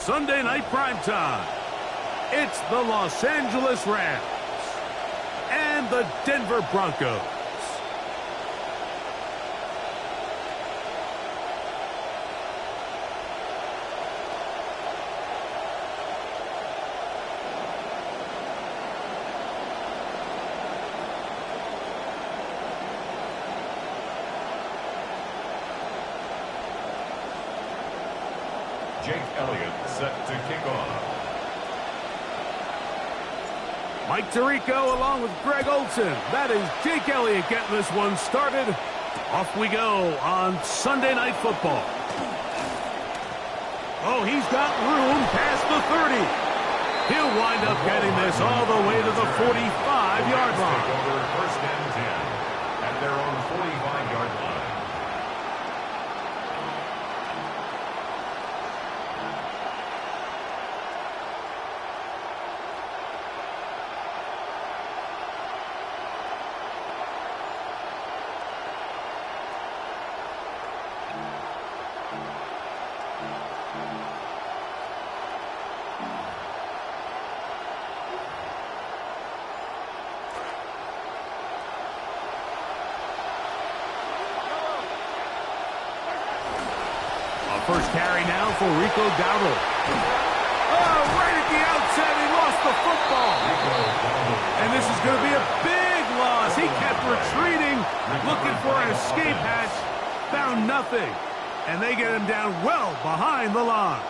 Sunday night primetime. It's the Los Angeles Rams and the Denver Broncos. Jake Elliott set to kick off. Mike Tirico along with Greg Olsen. That is Jake Elliott getting this one started. Off we go on Sunday Night Football. Oh, he's got room past the 30. He'll wind up getting this all the way to the 45-yard line. Over first and 10 at their own 45-yard line. First carry now for Rico Dowdle. Oh, right at the outset, he lost the football. And this is going to be a big loss. He kept retreating, looking for an escape hatch, found nothing. And they get him down well behind the line.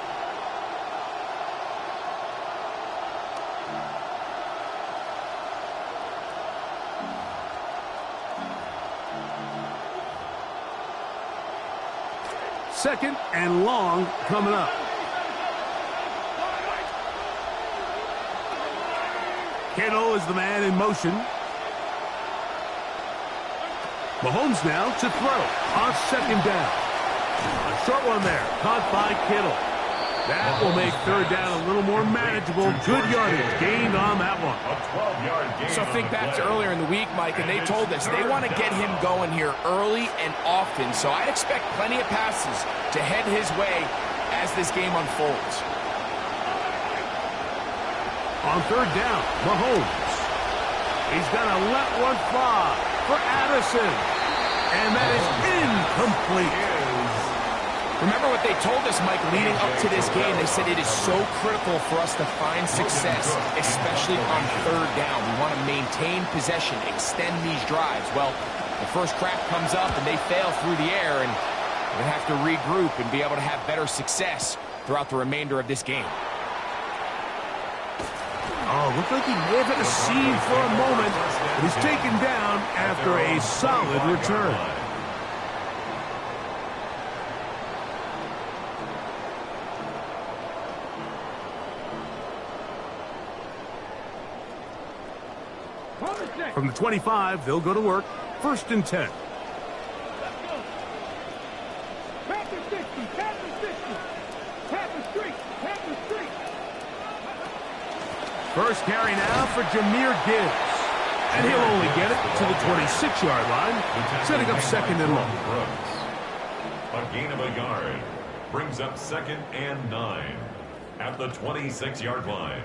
Second and long coming up. Kittle is the man in motion. Mahomes now to throw on second down. A short one there, caught by Kittle. That will make third down a little more manageable. Good yardage gained on that one. A 12-yard gain. So think back to earlier in the week, Mike, and they told us they want to get him going here early and often. So I'd expect plenty of passes to head his way as this game unfolds. On third down, Mahomes. He's going to let one fly for Addison. And that is incomplete. Remember what they told us, Mike, leading up to this game. They said it is so critical for us to find success, especially on third down. We want to maintain possession, extend these drives. Well, the first crack comes up and they fail through the air, and they have to regroup and be able to have better success throughout the remainder of this game. Oh, looked like he may have hit a seam for a moment, but he's taken down after a solid return. From the 25, they'll go to work. First and 10. First carry now for Jahmyr Gibbs. And he'll only get it to the 26-yard line, setting up second and long. A gain of a yard brings up second and 9 at the 26-yard line.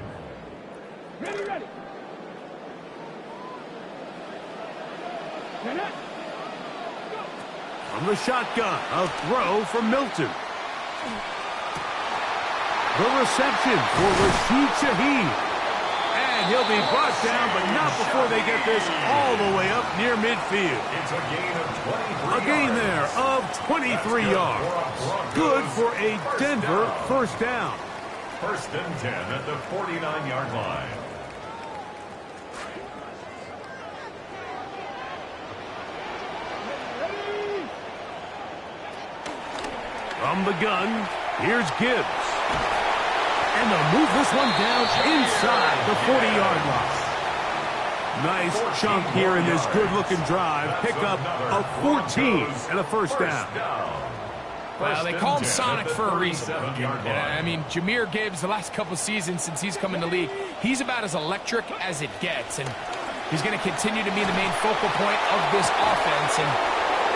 Ready. From the shotgun, a throw from Milton. The reception for Rashid Shaheed. And he'll be brought down, but not before they get this all the way up near midfield. It's a gain of 23 A gain there of 23 yards. Good for a Denver first down. First and 10 at the 49-yard line. From the gun, here's Gibbs. And they'll move this one down inside the 40-yard line. Nice chunk here in this good-looking drive. Pick up a 14 and a first down. Well, they call him Sonic for a reason. I mean, Jahmyr Gibbs, the last couple seasons since he's come in the league, he's about as electric as it gets. And he's going to continue to be the main focal point of this offense. And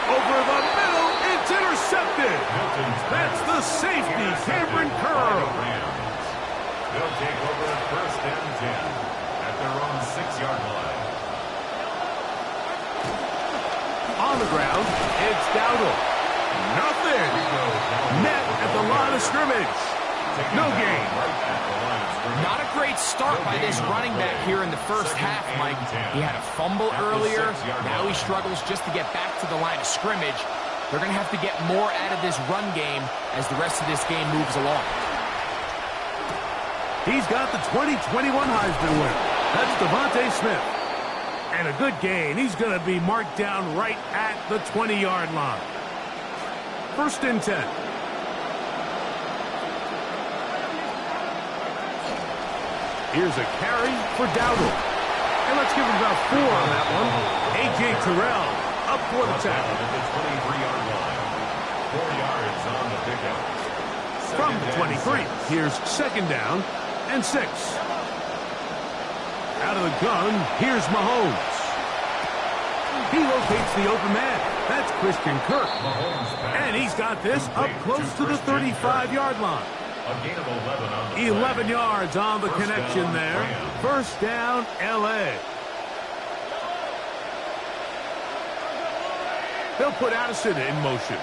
over the middle, it's intercepted. That's the safety, Cameron Curl. on the ground. It's Dowdle. Nothing. Net at the line of scrimmage. No gain. Not a great start by this running back here in the first half, Mike. He had a fumble earlier. Now he struggles just to get back to the line of scrimmage. They're going to have to get more out of this run game as the rest of this game moves along. He's got the 2021 Heisman winner. That's Devontae Smith. And a good gain. He's going to be marked down right at the 20-yard line. 1st and 10. Here's a carry for Dowdle. And let's give him about 4 on that one. A.J. Terrell up for the tackle. At the 23-yard line. 4 yards on the pickup. From the 23, here's 2nd down and 6. Out of the gun, here's Mahomes. He locates the open man. That's Christian Kirk. And he's got this up close to the 35-yard line. A gain of 11 on the 11 yards on the connection there. 1st down, L.A. They'll put Addison in motion.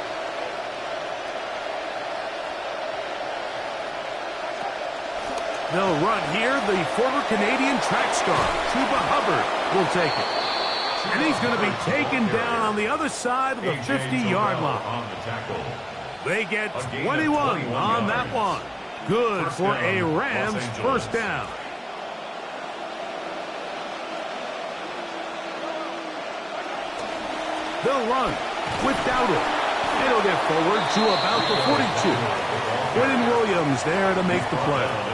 They'll run here. The former Canadian track star, Chuba Hubbard, will take it. And he's going to be taken down on the other side of the 50-yard line. They get 21 on that one. Good for a Rams 1st down. They'll run with Dowdle. It'll get forward to about the 42. Quentin Williams there to make the play.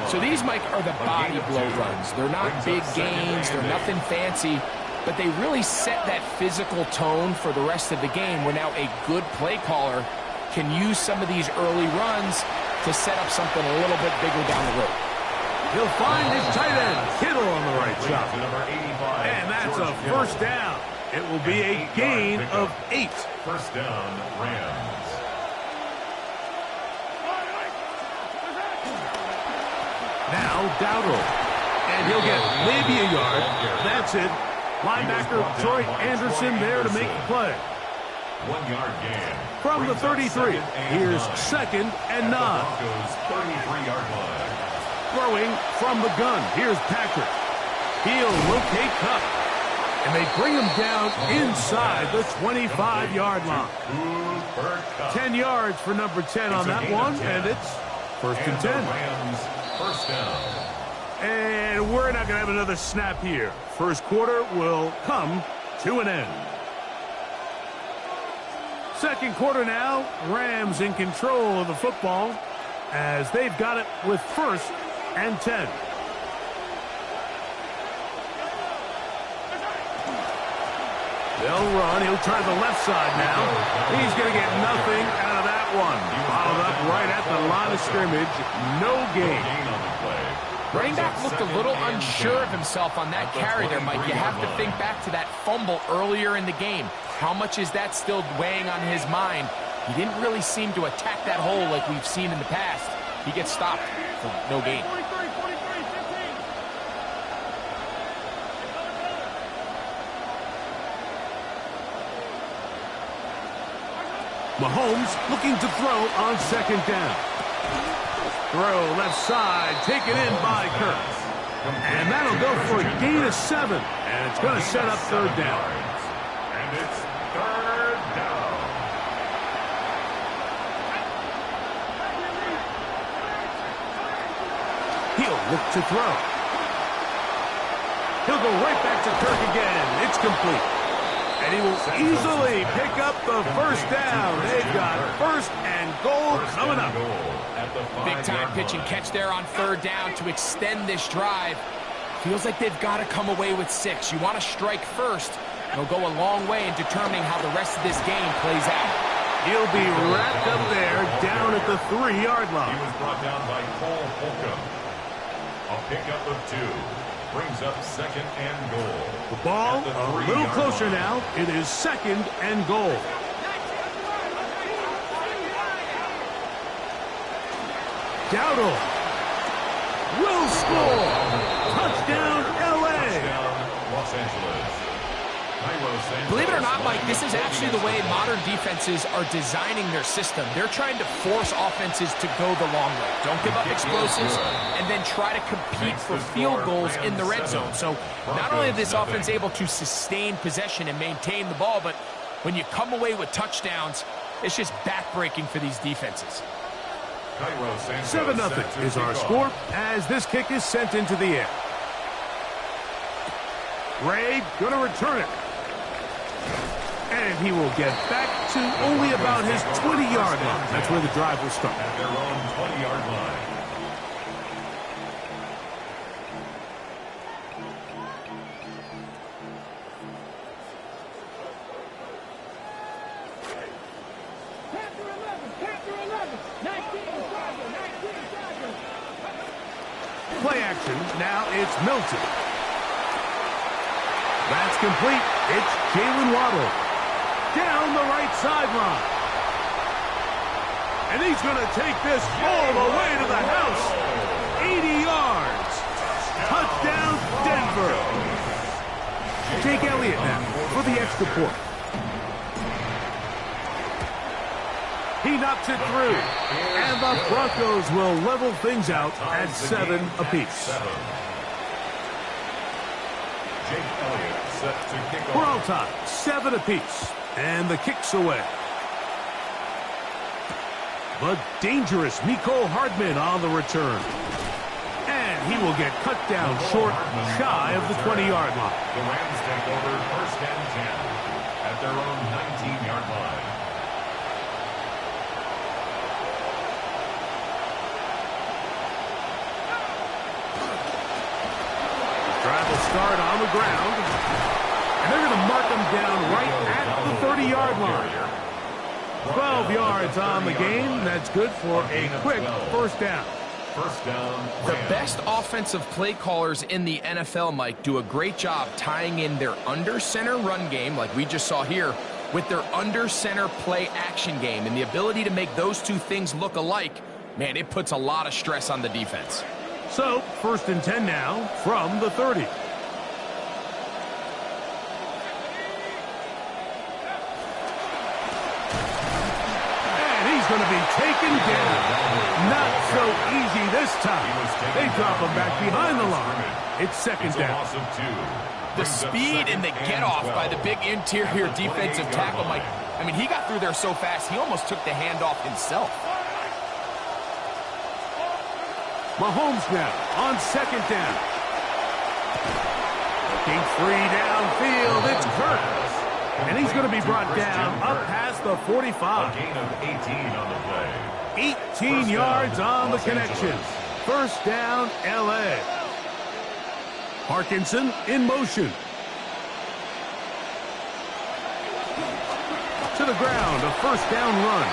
So these, Mike, are the body blow runs. They're not big gains. They're nothing fancy. But they really set that physical tone for the rest of the game where now a good play caller can use some of these early runs to set up something a little bit bigger down the road. He'll find his tight end, Kittle, on the right side. And that's a 1st down. It will be a gain of 8. 1st down, Rams. Now Dowdle. And he'll get maybe a yard. That's it. Linebacker Troy Anderson there to make the play. 1 yard gain. From the 33, here's 2nd and 9. 33-yard line. Throwing from the gun, here's Patrick. He'll locate Cup. And they bring him down inside the 25-yard line. 10 yards for number 10 on that one, and it's 1st and 10. Rams 1st down. And we're not going to have another snap here. 1st quarter will come to an end. 2nd quarter now, Rams in control of the football as they've got it with 1st and 10. They'll run. He'll try the left side now. He's going to get nothing out of that one. Followed up right at the line of scrimmage. No gain. Running back looked a little unsure of himself on that carry there, Mike. You have to think back to that fumble earlier in the game. How much is that still weighing on his mind? He didn't really seem to attack that hole like we've seen in the past. He gets stopped for no gain. Mahomes looking to throw on 2nd down. Throw left side, taken in by Kirk. And that'll go for a gain of 7. And it's going to set up 3rd down. And it's 3rd down. He'll look to throw. He'll go right back to Kirk again. It's complete. And he will easily pick up the 1st down. They've got 1st and goal coming up. Big time pitch and catch there on 3rd down to extend this drive. Feels like they've got to come away with 6. You want to strike first. It'll go a long way in determining how the rest of this game plays out. He'll be wrapped up there down at the 3-yard line. He was brought down by Cole Holcomb. A pickup of 2. Brings up 2nd and goal. The ball a little closer now. It is 2nd and goal. Dowdle will score. Touchdown, L.A. Touchdown, Los Angeles. Believe it or not, Mike, this is actually the way modern defenses are designing their system. They're trying to force offenses to go the long way. Don't give up explosives, and then try to compete for field goals in the red zone. So not only is this offense able to sustain possession and maintain the ball, but when you come away with touchdowns, it's just backbreaking for these defenses. 7-0 is our score as this kick is sent into the air. Ray going to return it. And he will get back to only about his 20-yard line. That's where the drive will start. At their own 20-yard line. Play action. Now it's Milton. That's complete. It's Jalen Waddle. Down the right sideline. And he's going to take this all the way to the house. 80 yards. Touchdown, Denver. Jake Elliott now for the extra point. He knocks it through. And the Broncos will level things out at 7 apiece. Jake Elliott set to kick off. We're all tied, 7 apiece. And the kick's away. The dangerous Mecole Hardman on the return. And he will get cut down short, shy of the 20-yard line. The Rams take over 1st and 10 at their own 19-yard line. Drive will start on the ground. And they're going to mark him down right at the 30-yard line. 12 yards on the game. That's good for a quick 1st down. 1st down. The best offensive play callers in the NFL, Mike, do a great job tying in their under-center run game, like we just saw here, with their under-center play action game. And the ability to make those two things look alike, man, it puts a lot of stress on the defense. So, 1st and 10 now from the 30. Going to be taken down. Not so easy this time. They drop him back behind the line. It's 2nd down. The speed and the get-off by the big interior defensive tackle, Mike. I mean, he got through there so fast, he almost took the handoff himself. Mahomes now on 2nd down. Looking free downfield. It's Kirk. And he's going to be brought down up past the 45. A gain of 18 on the play. 18 yards on the connection. 1st down, L.A. Parkinson in motion. To the ground, a 1st down run.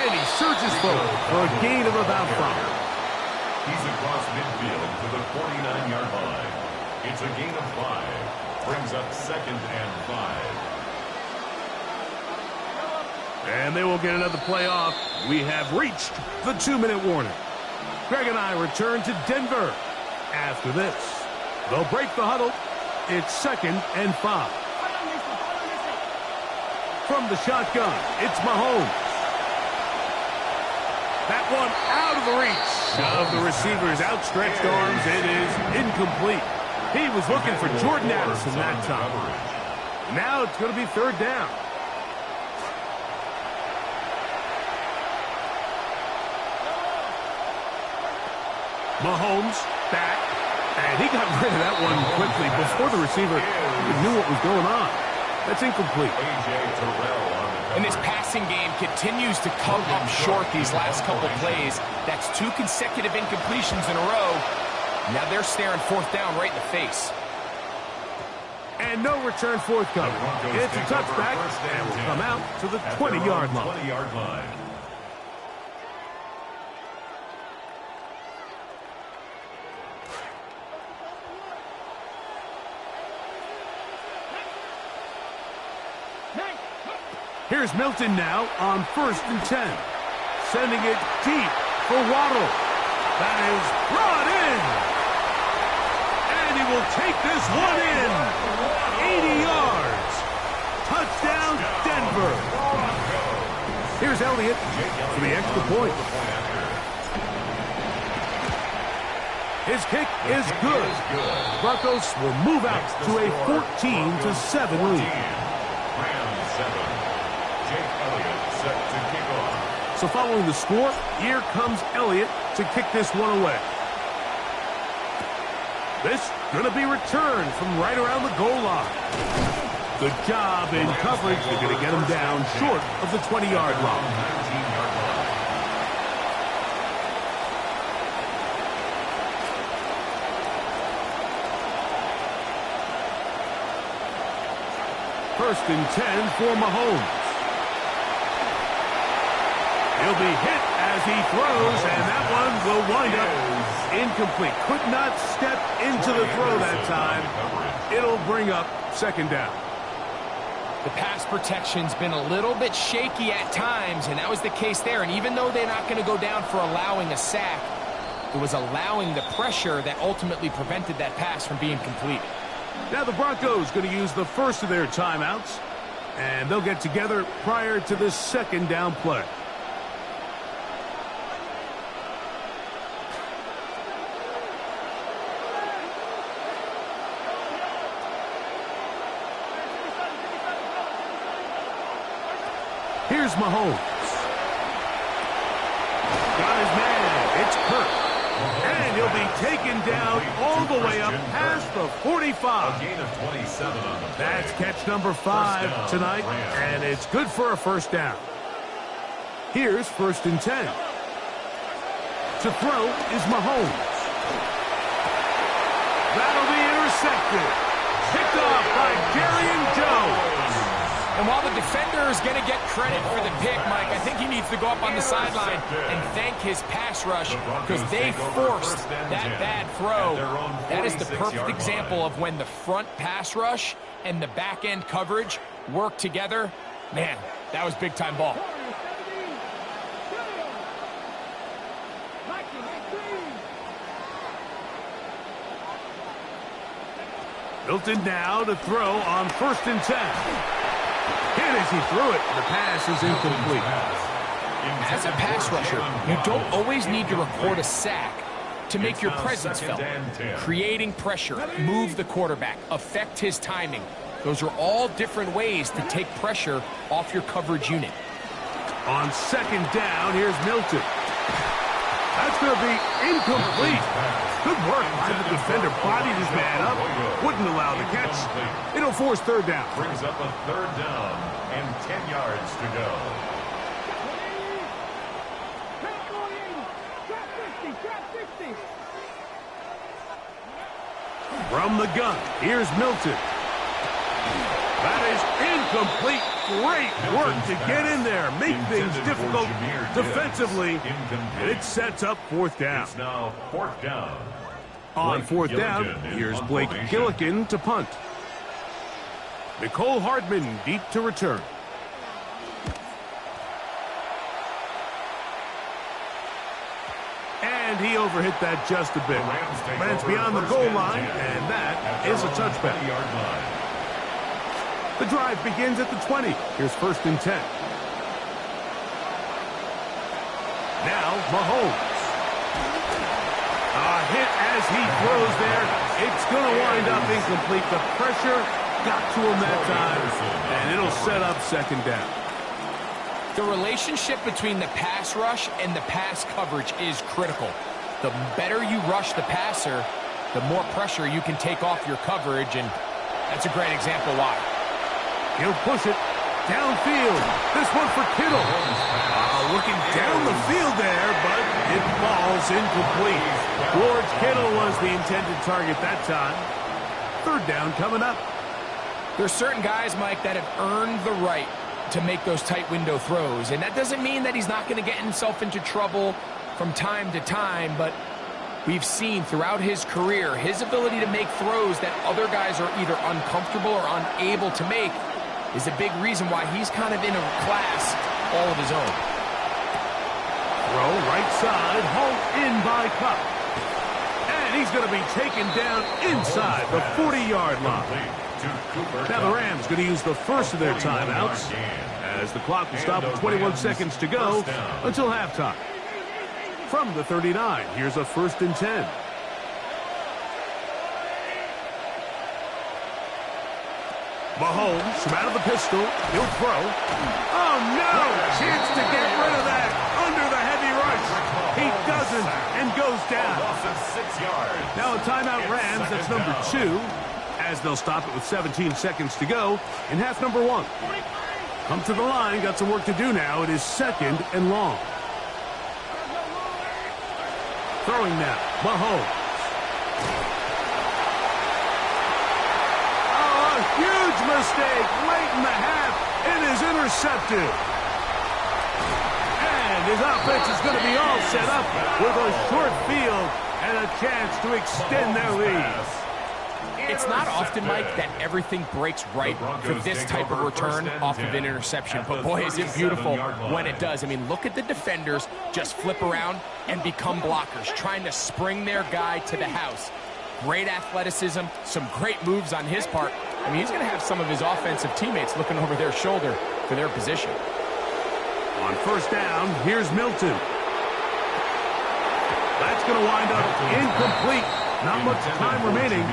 And he surges forward for a gain of about 5. He's across midfield to the 49-yard line. It's a gain of 5. Brings up 2nd and 5. And they will get another play off. We have reached the 2-minute warning. Greg and I return to Denver. After this, they'll break the huddle. It's 2nd and 5. From the shotgun, it's Mahomes. That one out of the reach of the receiver's outstretched arms. It is incomplete. He was looking for Jordan Addison that time. Now it's going to be 3rd down. Mahomes back, and he got rid of that one quickly before the receiver even knew what was going on. That's incomplete. And this passing game continues to come up short these last couple plays. That's 2 consecutive incompletions in a row. Now they're staring 4th down right in the face. And no return forthcoming. It's a touchback, and will come out to the 20-yard line. Here's Milton now on 1st and 10. Sending it deep for Waddle. That is brought in. And he will take this one in. 80 yards. Here's Elliott for the extra point. His kick is good. Broncos will move out to a 14-7 lead. So following the score, here comes Elliott to kick this one away. This going to be returned from right around the goal line. Good job in coverage. They're going to get him down short of the 20-yard line. First and 10 for Mahomes. He'll be hit as he throws, and that one will wind up incomplete. Could not step into the throw that time. It'll bring up second down. The pass protection's been a little bit shaky at times, and that was the case there. And even though they're not going to go down for allowing a sack, it was allowing the pressure that ultimately prevented that pass from being completed. Now the Broncos going to use the first of their timeouts, and they'll get together prior to the second down play. Here's Mahomes. Got his man. It's Kirk. And he'll be taken down all the way up past the 45. A gain of 27 on the play. That's catch number 5 tonight, and it's good for a first down. Here's first and 10. To throw is Mahomes. That'll be intercepted. Picked off by Darian Jones. And while the defender is going to get credit for the pick, Mike, I think he needs to go up on the sideline and thank his pass rush because they forced that bad throw. That is the perfect example of when the front pass rush and the back end coverage work together. Man, that was big-time ball. Hilton now to throw on first and 10. Hit as he threw it. The pass is incomplete. As a pass rusher, you don't always need to record a sack to make your presence felt. Creating pressure, move the quarterback, affect his timing. Those are all different ways to take pressure off your coverage unit. On second down, here's Milton. That's going to be incomplete. Good work by the defender. Bodied his man up. Wouldn't allow the catch. It'll force third down. Brings up a third down and 10 yards to go. From the gun, here's Milton. That is incomplete. Great work to get in there. Make things difficult defensively. And it sets up fourth down. It's now fourth down. On fourth down, here's Blake Gillikin to punt. Nicole Hardman deep to return. And he overhit that just a bit. Lands beyond the goal line, and that is a touchback. The drive begins at the 20. Here's first and 10. Now, Mahomes. A hit as he throws there. It's going to wind up incomplete. The pressure got to him that time, and it'll set up second down. The relationship between the pass rush and the pass coverage is critical. The better you rush the passer, the more pressure you can take off your coverage, and that's a great example why. He'll push it downfield. This one for Kittle. Looking down the field there, but it falls incomplete. George Kittle was the intended target that time. Third down coming up. There's certain guys, Mike, that have earned the right to make those tight window throws, and that doesn't mean that he's not going to get himself into trouble from time to time, but we've seen throughout his career his ability to make throws that other guys are either uncomfortable or unable to make is a big reason why he's kind of in a class all of his own. Throw right side, hauled in by Cup. And he's going to be taken down inside the 40-yard line. Now the Rams going to use the first of their timeouts as the clock will stop with 21 seconds to go until halftime. From the 39, here's a 1st and 10. Mahomes from out of the pistol. He'll throw. Oh, no! Chance to get rid of that under the heavy rush. He doesn't and goes down. Now a timeout Rams. That's number 2. As they'll stop it with 17 seconds to go in half number 1. Come to the line. Got some work to do now. It is 2nd and long. Throwing now. Mahomes. Huge mistake late in the half. It is intercepted. And his offense is going to be all set up with a short field and a chance to extend their lead. It's not often, Mike, that everything breaks right for this type of return off of an interception. But boy, is it beautiful when it does. I mean, look at the defenders just flip around and become blockers, trying to spring their guy to the house. Great athleticism, some great moves on his part. I mean, he's going to have some of his offensive teammates looking over their shoulder for their position. On 1st down, here's Milton. That's going to wind up incomplete. Not much time remaining.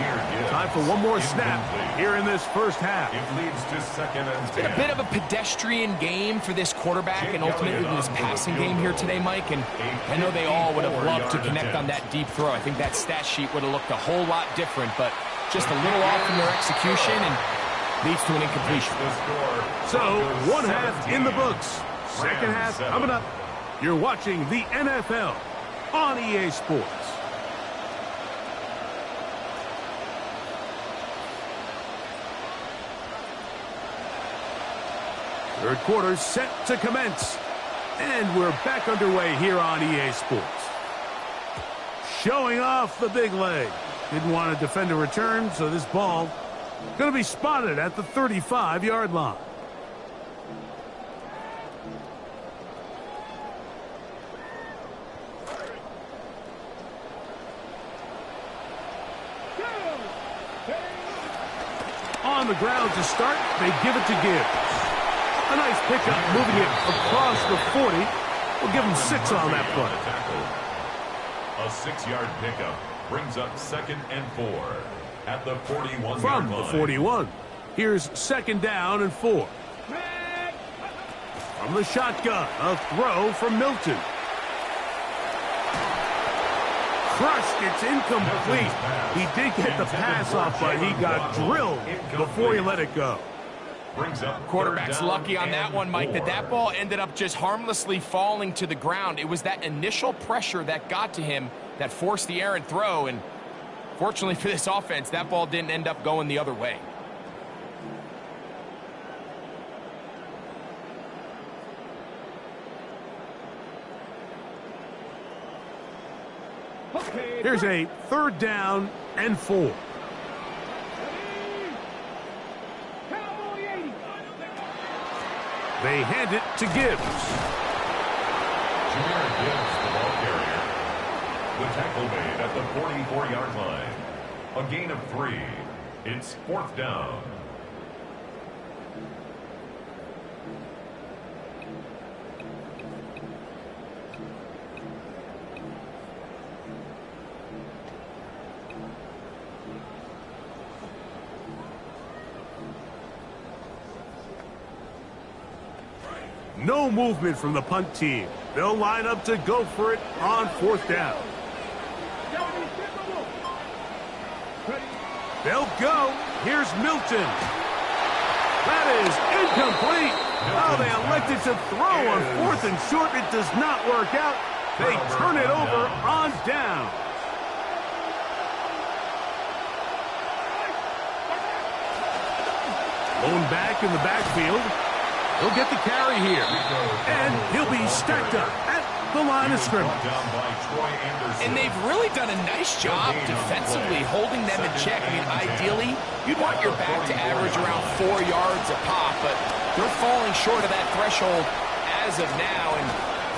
Time for one more snap here in this 1st half. It leads to 2nd and 10. It's been a bit of a pedestrian game for this quarterback and ultimately this passing game here today, Mike. And I know they all would have loved to connect on that deep throw. I think that stat sheet would have looked a whole lot different, but just a little off in their execution and leads to an incompletion. So, 1 half in the books. 2nd half coming up. You're watching the NFL on EA Sports. Third quarter set to commence. And we're back underway here on EA Sports. Showing off the big leg. Didn't want to defend a return, so this ball going to be spotted at the 35-yard line. On the ground to start, they give it to Gibbs. A nice pickup, moving it across the 40. We'll give him 6 on that play. A 6-yard pickup brings up 2nd and 4 at the 41-yard From line. the 41, here's 2nd down and 4. From the shotgun, a throw from Milton. Crushed, it's incomplete. He did get the pass off, but he got drilled before he let it go. Quarterback's lucky on that one, Mike, that ball ended up just harmlessly falling to the ground. It was that initial pressure that got to him that forced the errant throw, and fortunately for this offense, that ball didn't end up going the other way. Here's a 3rd down and 4. They hand it to Gibbs. Jameer Gibbs, the ball carrier. The tackle made at the 44-yard line. A gain of 3. It's 4th down. No movement from the punt team. They'll line up to go for it on 4th down. They'll go. Here's Milton. That is incomplete. Oh, they elected to throw on 4th and short. It does not work out. They turn it over on down. Lone back in the backfield. He'll get the carry here. And he'll be stacked up at the line of scrimmage. And they've really done a nice job defensively holding them in check. I mean, ideally, you'd want your back to average around 4 yards a pop, but they're falling short of that threshold as of now, and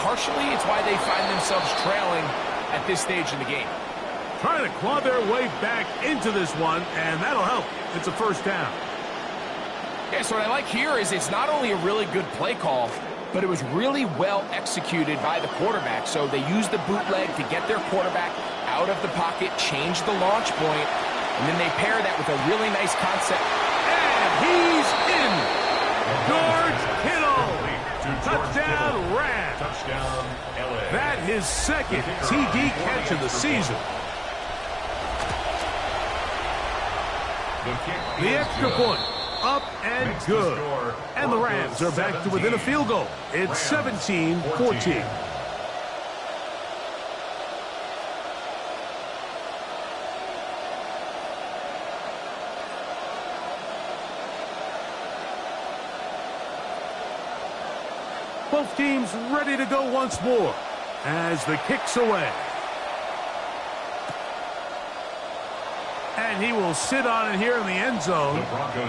partially it's why they find themselves trailing at this stage in the game. Trying to claw their way back into this one, and that'll help. It's a 1st down. Yeah, so what I like here is it's not only a really good play call, but it was really well executed by the quarterback. So they used the bootleg to get their quarterback out of the pocket, change the launch point, and then they pair that with a really nice concept. And he's in. George Kittle. Touchdown, Rams. Touchdown, LA. That his second TD catch of the season. The extra point. Up and good. And the Rams are back to within a field goal. It's 17-14. Both teams ready to go once more as the kick's away. And he will sit on it here in the end zone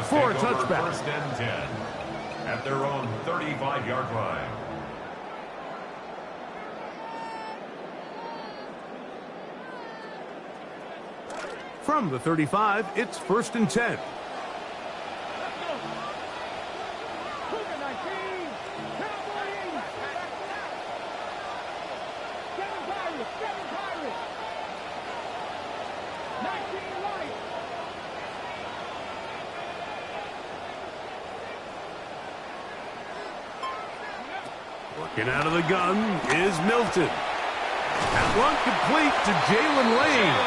for a touchback. First and 10 at their own 35-yard line. From the 35, it's first and 10. Working out of the gun is Milton. That one complete to Jalen Lane.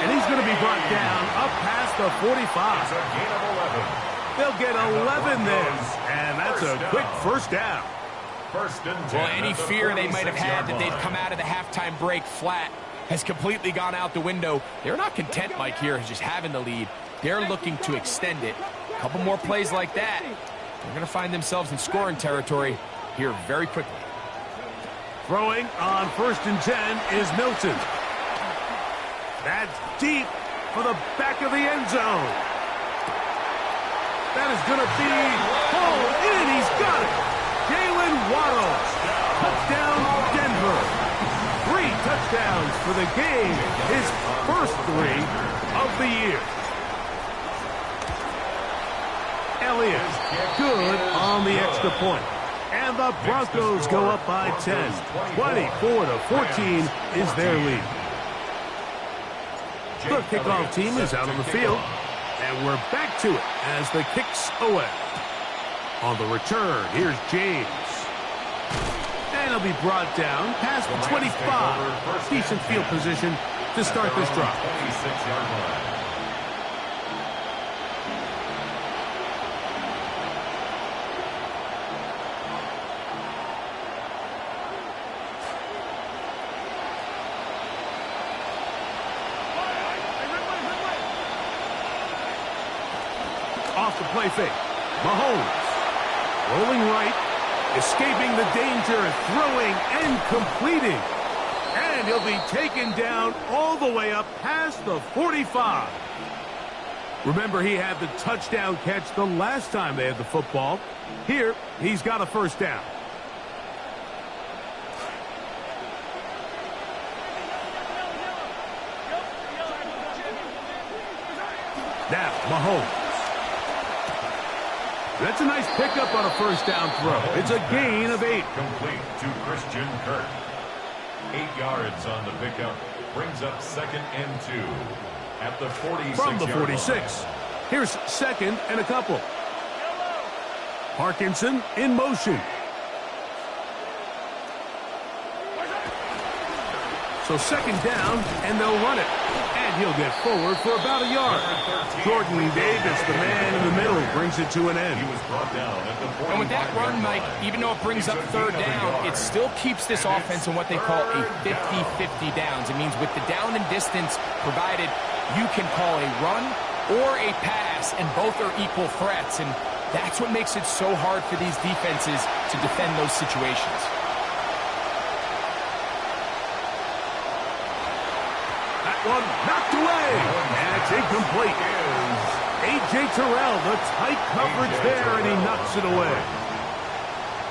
And he's going to be brought down up past the 45. It's a gain of 11. They'll get 11 then. And that's a quick first down. First and 10. Well, any fear they might have had that they'd come out of the halftime break flat has completely gone out the window. They're not content, Mike, here, just having the lead. They're looking to extend it. A couple more plays like that, they're going to find themselves in scoring territory here very quickly. Throwing on first and 10 is Milton. That's deep for the back of the end zone. That is going to be pulled in. He's got it. Jalen Waddle. Touchdown, Denver. 3 touchdowns for the game. His first 3 of the year. Elliott, good on the extra point. And the Broncos go up by 10. 24-14 is their lead. The kickoff team is out on the field. And we're back to it as the kick's away. On the return, here's James. And he'll be brought down past the 25. Decent field position to start this drive. 26-yard line. Off the play fake. Mahomes. Rolling right. Escaping the danger. Throwing and completing. And he'll be taken down all the way up past the 45. Remember, he had the touchdown catch the last time they had the football. Here, he's got a first down. Now, Mahomes. That's a nice pickup on a first down throw. It's a gain of 8. Complete to Christian Kirk. 8 yards on the pickup. Brings up second and 2 at the 46. From the 46. Here's second and a couple. Parkinson in motion. So second down, and they'll run it. And he'll get forward for about a yard. Jordan Davis, the man in the middle, brings it to an end. He was brought down at the 45. And with that run, Mike, even though it brings up third down, it still keeps this offense in what they call a 50-50 downs. It means with the down and distance provided, you can call a run or a pass, and both are equal threats. And that's what makes it so hard for these defenses to defend those situations. That one knocked away, and it's incomplete. A.J. Terrell, the tight coverage there, and he knocks it away.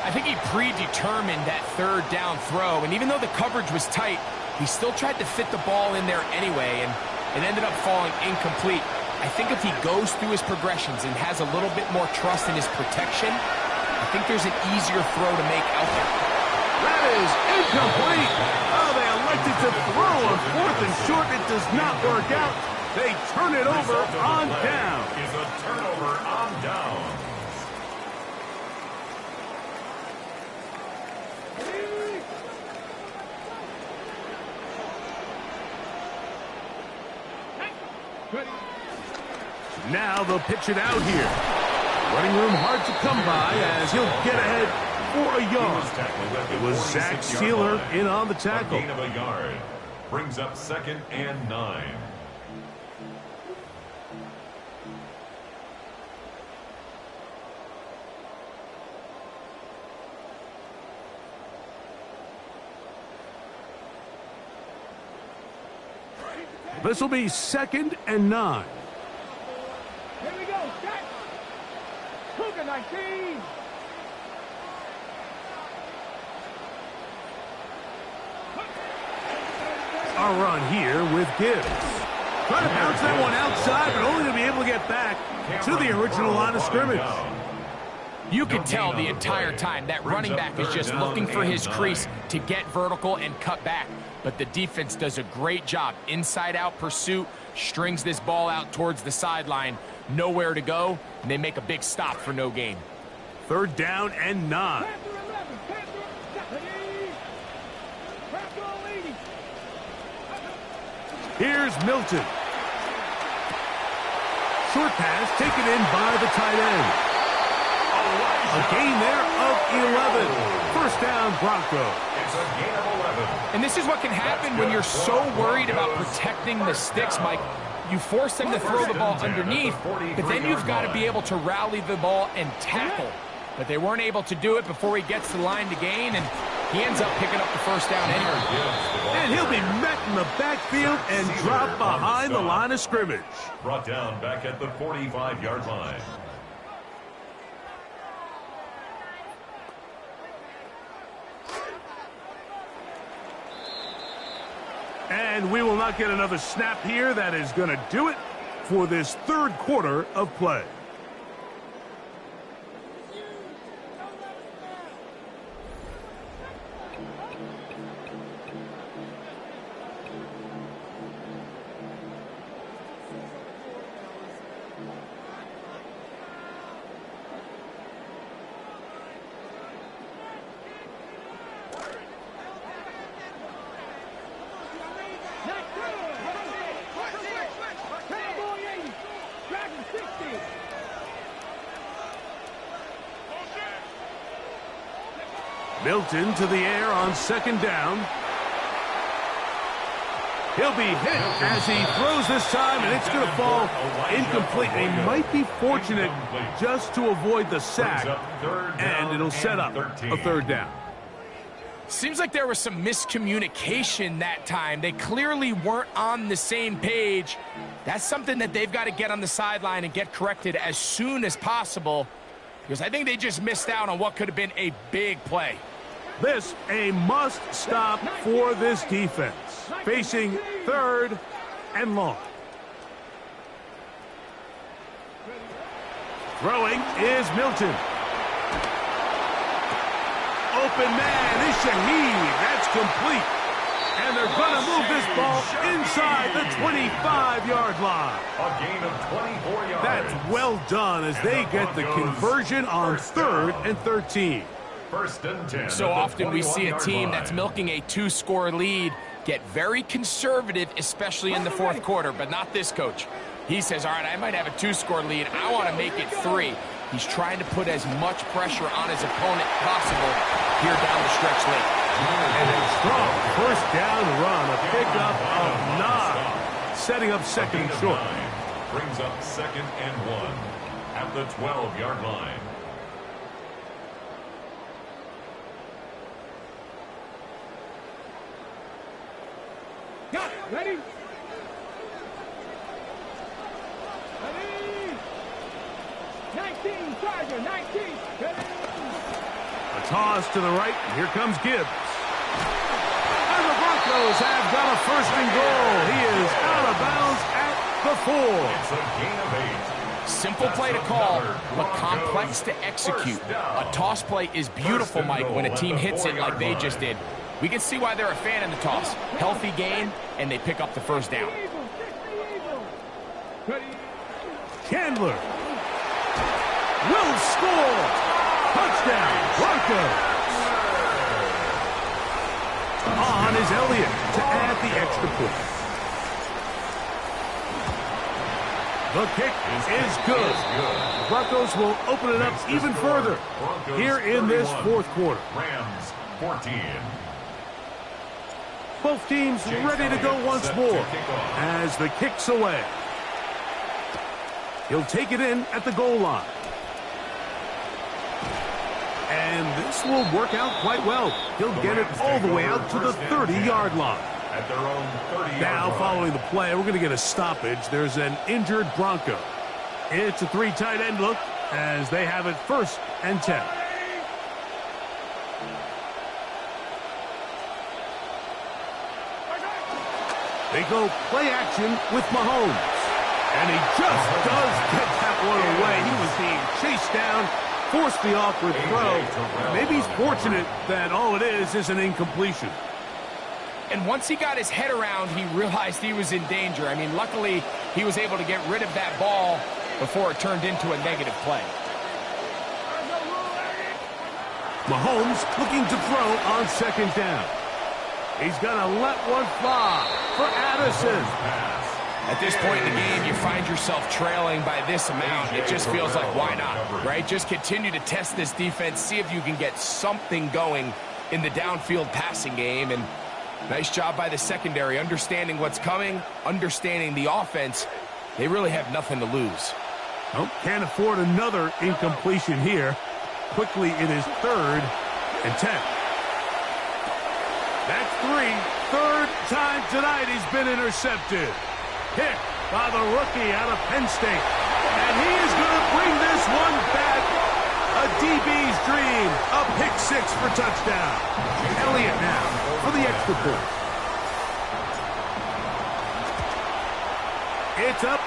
I think he predetermined that third down throw, and even though the coverage was tight, he still tried to fit the ball in there anyway, and it ended up falling incomplete. I think if he goes through his progressions and has a little bit more trust in his protection, I think there's an easier throw to make out there. That is incomplete. Oh, they elected to throw on 4th and short. It does not work out. They turn it over on down. Is a turnover on down. Now they'll pitch it out here. Running room hard to come by as he'll get ahead for a yard. It was Zach Sealer in on the tackle. A gain of a yard. Brings up 2nd and 9. This will be 2nd and 9. Here we go, set. Cougar 19. A run here with Gibbs. Trying to bounce that one outside, but only to be able to get back to the original line of scrimmage. You can tell the entire time that running back is just looking for his crease to get vertical and cut back. But the defense does a great job. Inside-out pursuit, strings this ball out towards the sideline. Nowhere to go, and they make a big stop for no gain. 3rd down and 9. Here's Milton. Short pass taken in by the tight end. A gain there of 11. 1st down, Broncos. It's a gain of 11. And this is what can happen when you're so worried about protecting the sticks, Mike. You force them to throw the ball underneath, but then you've got to be able to rally the ball and tackle. But they weren't able to do it before he gets to the line to gain, and he ends up picking up the 1st down anyway. And he'll be met in the backfield and dropped behind the line of scrimmage. Brought down back at the 45-yard line. And we will not get another snap here. That is going to do it for this 3rd quarter of play. Milton to the air on 2nd down. He'll be hit as he throws this time, and it's going to fall incomplete. They might be fortunate just to avoid the sack, and it'll set up a 3rd down. Seems like there was some miscommunication that time. They clearly weren't on the same page. That's something that they've got to get on the sideline and get corrected as soon as possible, because I think they just missed out on what could have been a big play. This a must stop for this defense. Facing 3rd and long. Throwing is Milton. Open man is Shaheed. That's complete. And they're going to move this ball inside the 25-yard line. A gain of 24 yards. That's well done as they get the conversion on 3rd and 13. 1st and 10. So often we see a team that's milking a 2-score lead get very conservative, especially in the 4th quarter, but not this coach. He says, all right, I might have a 2-score lead. I want to make it 3. He's trying to put as much pressure on his opponent possible here down the stretch late. And a strong 1st down run, a pickup of 9, setting up 2nd and short. Brings up 2nd and 1 at the 12-yard line. Got it. Ready? Ready? 19, Charger, 19. Ready? A toss to the right, and here comes Gibbs. And the Broncos have got a 1st and goal. He is out of bounds at the 4. It's a gain play to call, but complex to execute. A toss play is beautiful, Mike, when a team hits it like they just did. We can see why they're a fan in the toss. Healthy gain, and they pick up the first down. Chandler will score. Touchdown, Broncos. On is Elliott to add the extra point. The kick is good. The Broncos will open it up even further here in this fourth quarter. Rams 14. Both teams ready to go once more as the kick's away. He'll take it in at the goal line. And this will work out quite well. He'll get it all the way out to the 30-yard line. At their own 30-yard Now, line. following the play, we're going to get a stoppage. There's an injured Bronco. It's a 3 tight end look as they have it 1st and 10. They go play action with Mahomes. And he just does get that one away. He was being chased down, forced the awkward throw. Maybe he's fortunate that all it is an incompletion. And once he got his head around, he realized he was in danger. I mean, luckily, he was able to get rid of that ball before it turned into a negative play. Mahomes looking to throw on 2nd down. He's going to let one fly for Addison. At this point in the game, you find yourself trailing by this amount. It just feels like, why not, right? Just continue to test this defense, see if you can get something going in the downfield passing game. And nice job by the secondary, understanding what's coming, understanding the offense. They really have nothing to lose. Oh, can't afford another incompletion here. Quickly, it is 3rd and 10. That's 3. 3rd time tonight he's been intercepted. Hit by the rookie out of Penn State. And he is going to bring this one back. A DB's dream. A pick 6 for touchdown. Elliott now for the extra point. It's up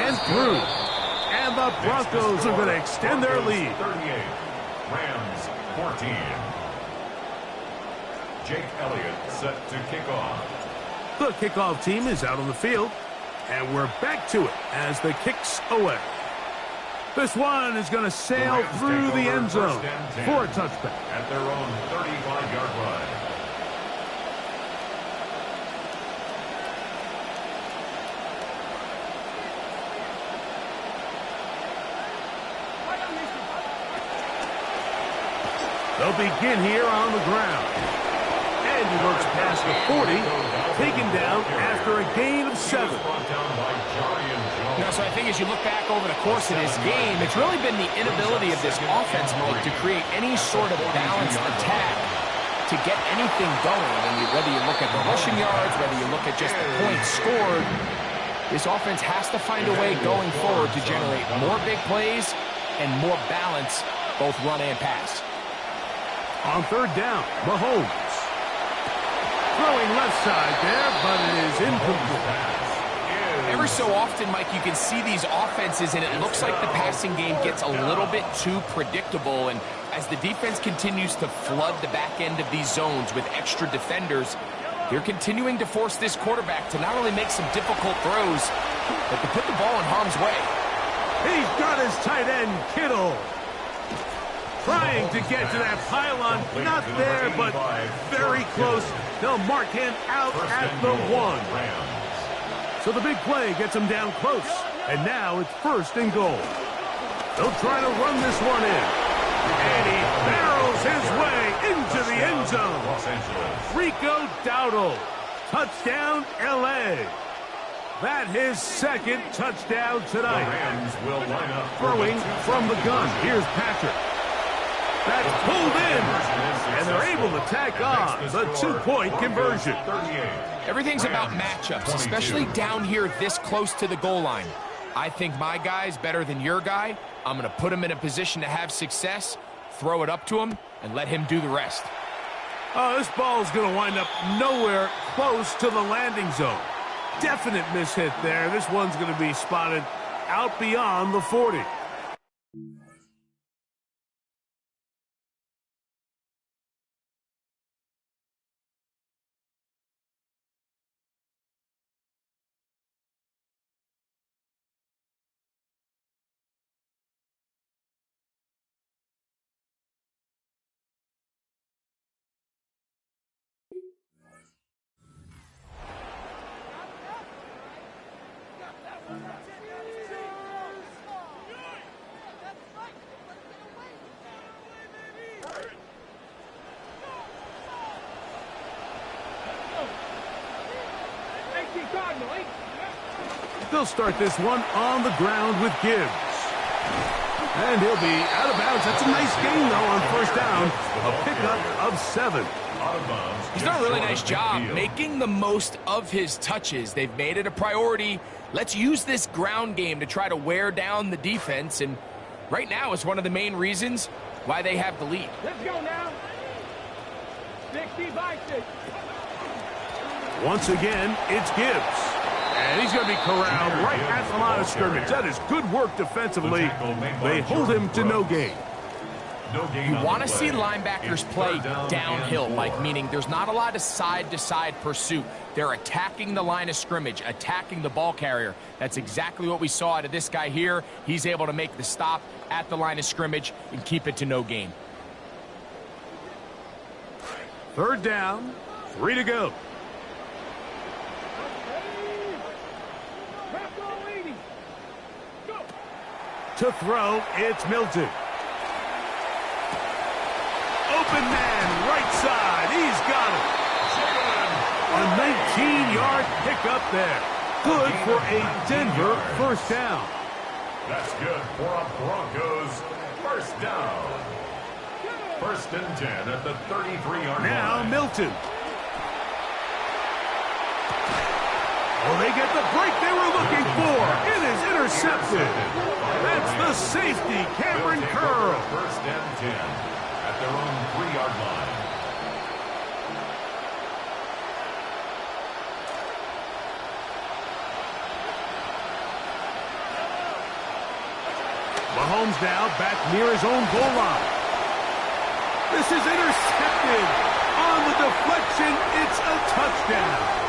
and through. And the Broncos are going to extend their lead. 38. Rams 14. Jake Elliott set to kick off. The kickoff team is out on the field. And we're back to it as the kick's away. This one is going to sail through the end zone for a touchback. At their own 35-yard line. They'll begin here on the ground. And he works past the 40, taken down after a gain of 7. Now, so I think as you look back over the course of this game, it's really been the inability of this offense, Mike, to create any sort of balanced attack to get anything going. And whether you look at the rushing yards, whether you look at just the points scored, this offense has to find a way going forward to generate more big plays and more balance, both run and pass. On 3rd down, Mahomes. Throwing left side there, but it is incomplete. Every so often, Mike, you can see these offenses, and it looks like the passing game gets a little bit too predictable. And as the defense continues to flood the back end of these zones with extra defenders, they're continuing to force this quarterback to not only make some difficult throws, but to put the ball in harm's way. He's got his tight end, Kittle. Trying to get to that pylon. Not there, but very close. They'll mark him out at the 1. So the big play gets him down close. And now it's 1st and goal. They'll try to run this one in. And he barrels his way into the end zone. Rico Dowdle. Touchdown, L.A. That his 2nd touchdown tonight. Throwing from the gun. Here's Patrick. That's pulled in, and they're able to tack on the 2-point conversion. Everything's about matchups, especially down here this close to the goal line. I think my guy's better than your guy. I'm going to put him in a position to have success, throw it up to him, and let him do the rest. Oh, this ball's going to wind up nowhere close to the landing zone. Definite mishit there. This one's going to be spotted out beyond the 40. They'll start this one on the ground with Gibbs. And he'll be out of bounds. That's a nice gain, though, on first down. A pickup of 7. He's done a really nice job making the most of his touches. They've made it a priority. Let's use this ground game to try to wear down the defense. And right now it's one of the main reasons why they have the lead. Let's go now. 60 by 6. Once again, it's Gibbs. And he's going to be corralled right at the line of scrimmage. That is good work defensively. They hold him to no gain. You want to see linebackers play downhill, Mike, meaning there's not a lot of side-to-side pursuit. They're attacking the line of scrimmage, attacking the ball carrier. That's exactly what we saw out of this guy here. He's able to make the stop at the line of scrimmage and keep it to no gain. Third down, 3 to go. To throw, it's Milton. Open man, right side. He's got it. A 19-yard pickup there. Good for a Denver first down. That's good for a Broncos first down. 1st and 10 at the 33-yard line. Now Milton. Oh, they get the break they were looking for. It is intercepted. That's the safety, Cameron Curl. 1st and 10 at their own 3-yard line. Mahomes now back near his own goal line. This is intercepted. On the deflection, it's a touchdown.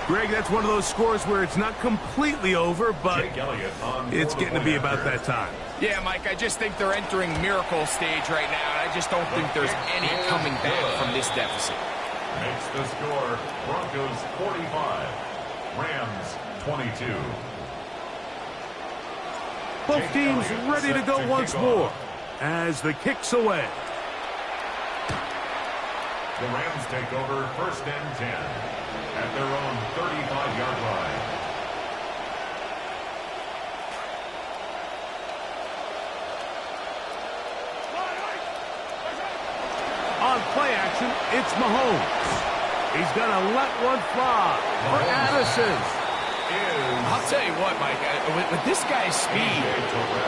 Greg, that's one of those scores where it's not completely over, but it's getting to be about that time. Yeah, Mike, I just think they're entering miracle stage right now, and I just don't think there's any coming back from this deficit. Makes the score Broncos 45, Rams 22. Both teams ready to go once more as the kick's away. The Rams take over 1st and 10 at their own 35-yard line. On play action, it's Mahomes. He's going to let one fly for Addison. I'll tell you what, Mike, with this guy's speed,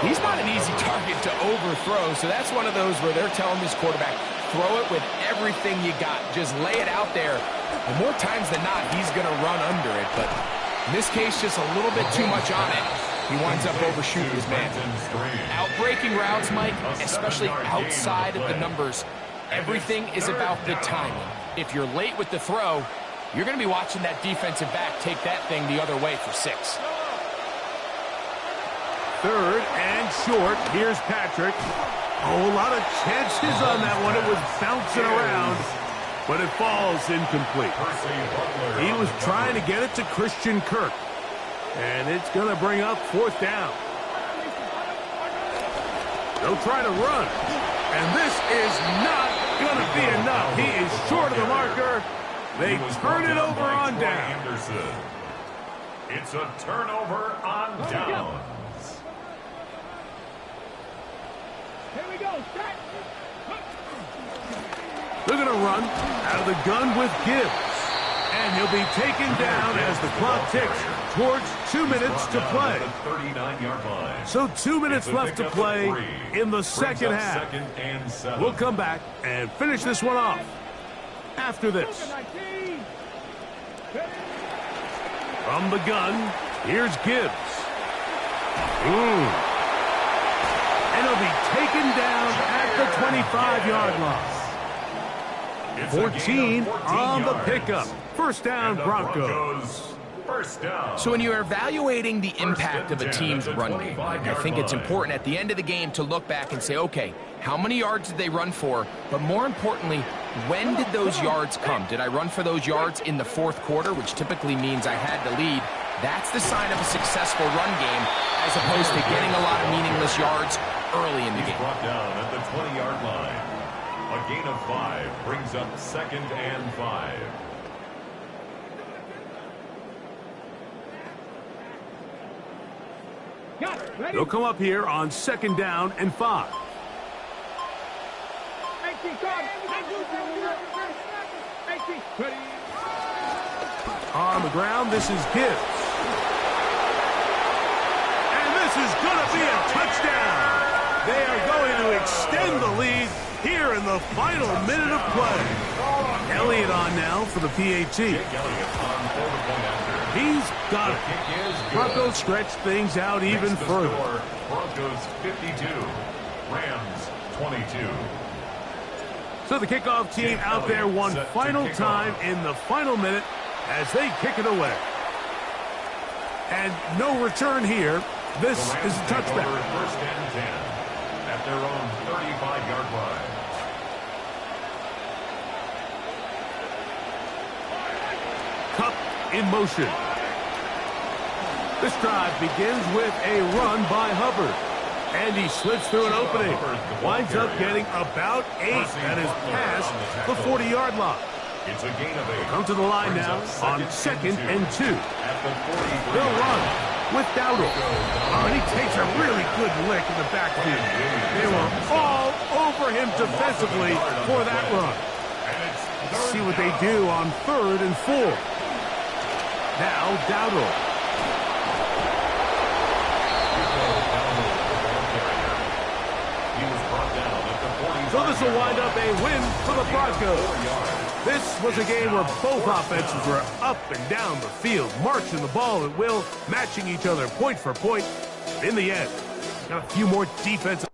he's not an easy target to overthrow, so that's one of those where they're telling this quarterback, throw it with everything you got. Just lay it out there. And more times than not, he's going to run under it. But in this case, just a little bit too much on it. He winds up overshooting his man. Out-breaking routes, Mike, especially outside of the numbers, everything is about the timing. If you're late with the throw, you're going to be watching that defensive back take that thing the other way for 6. 3rd and short. Here's Patrick. Oh, a lot of chances on that one. It was bouncing around, but it falls incomplete. He was trying to get it to Christian Kirk, and it's going to bring up 4th down. They'll try to run, and this is not going to be enough. He is short of the marker. They turn it over on down. It's a turnover on downs. Here we go. Start. They're going to run out of the gun with Gibbs. And he'll be taken down as the clock ticks towards 2 minutes to play. So 2 minutes left to play in the second half. We'll come back and finish this one off. after this. From the gun, here's Gibbs. And he'll be taken down at the 25-yard line. 14 on the pickup. First down, Broncos. First down. So when you're evaluating the impact of a team's run game, I think it's important at the end of the game to look back and say, okay, how many yards did they run for? But more importantly, when did those yards come? Did I run for those yards in the fourth quarter, which typically means I had the lead? That's the sign of a successful run game, as opposed to getting a lot of meaningless yards early in the game. Brought down at the 20-yard line. A gain of 5 brings up 2nd and 5. They'll come up here on 2nd down and 5. On the ground, this is Gibbs. And this is going to be a touchdown. They are going to extend the lead here in the final minute of play. Elliott on now for the PAT. He's got it. Broncos stretch things out even further. Broncos 52, Rams 22. So the kickoff team out there one final time in the final minute as they kick it away. And no return here. This is a touchback. First and 10 at their own 35-yard line. Cup in motion. This drive begins with a run by Hubbard. And he slips through an opening. Winds up getting about 8. That is past the 40-yard line. It's a gain of 8. Come to the line now on 2nd and 2. They'll run with Dowdle. And he takes a really good lick in the backfield. They were all over him defensively for that run. Let's see what they do on 3rd and 4. Now Dowdle. So this will wind up a win for the Broncos. This was a game where both offenses were up and down the field, marching the ball at will, matching each other point for point. In the end, got a few more defensive.